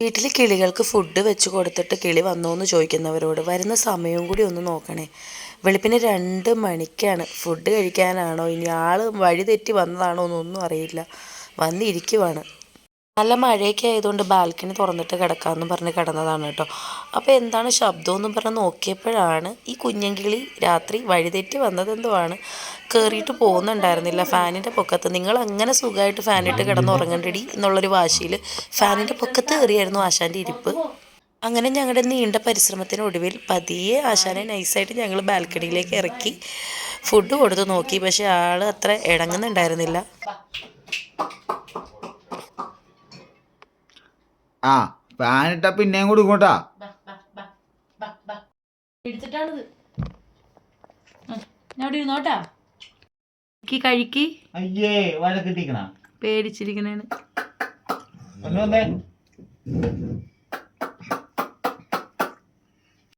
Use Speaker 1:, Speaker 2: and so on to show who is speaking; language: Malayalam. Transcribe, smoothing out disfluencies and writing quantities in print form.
Speaker 1: വീട്ടിൽ കിളികൾക്ക് ഫുഡ് വെച്ച് കൊടുത്തിട്ട് കിളി വന്നോ എന്ന് ചോദിക്കുന്നവരോട് വരുന്ന സമയവും കൂടി ഒന്ന് നോക്കണേ. വെളുപ്പിന് 2 മണിക്കാണ്. ഫുഡ് കഴിക്കാനാണോ ഇനി ആൾ വഴി തെറ്റി വന്നതാണോ എന്നൊന്നും അറിയില്ല. വന്നിരിക്കുവാണ്. നല്ല മഴയൊക്കെ ആയതുകൊണ്ട് ബാൽക്കണി തുറന്നിട്ട് കിടക്കാമെന്ന് പറഞ്ഞ് കിടന്നതാണ് കേട്ടോ. അപ്പോൾ എന്താണ് ശബ്ദമെന്നും പറഞ്ഞ് നോക്കിയപ്പോഴാണ് ഈ കുഞ്ഞൻകിളി രാത്രി വഴിതെറ്റി വന്നതെന്തുവാണ്. കയറിയിട്ട് പോകുന്നുണ്ടായിരുന്നില്ല ഫാനിൻ്റെ പൊക്കത്ത്. നിങ്ങൾ അങ്ങനെ സുഖമായിട്ട് ഫാനിട്ട് കിടന്നുറങ്ങണ്ടടി എന്നുള്ളൊരു വാശിയിൽ ഫാനിൻ്റെ പൊക്കത്ത് കയറിയായിരുന്നു ആശാൻ്റെ ഇരിപ്പ്. അങ്ങനെ ഞങ്ങളുടെ നീണ്ട പരിശ്രമത്തിനൊടുവിൽ പതിയെ ആശാനെ നൈസായിട്ട് ഞങ്ങൾ ബാൽക്കണിയിലേക്ക് ഇറക്കി ഫുഡ് കൊടുത്ത് നോക്കി. പക്ഷേ ആൾ അത്ര ഇണങ്ങുന്നുണ്ടായിരുന്നില്ല.
Speaker 2: ആ ഫാനിട്ട പിന്നെയും കൊടുക്കോട്ടാ.
Speaker 1: കഴിക്കി
Speaker 2: അയ്യേ വഴക്കിട്ടിക്കണ
Speaker 1: പേടിച്ചിരിക്കണേന്.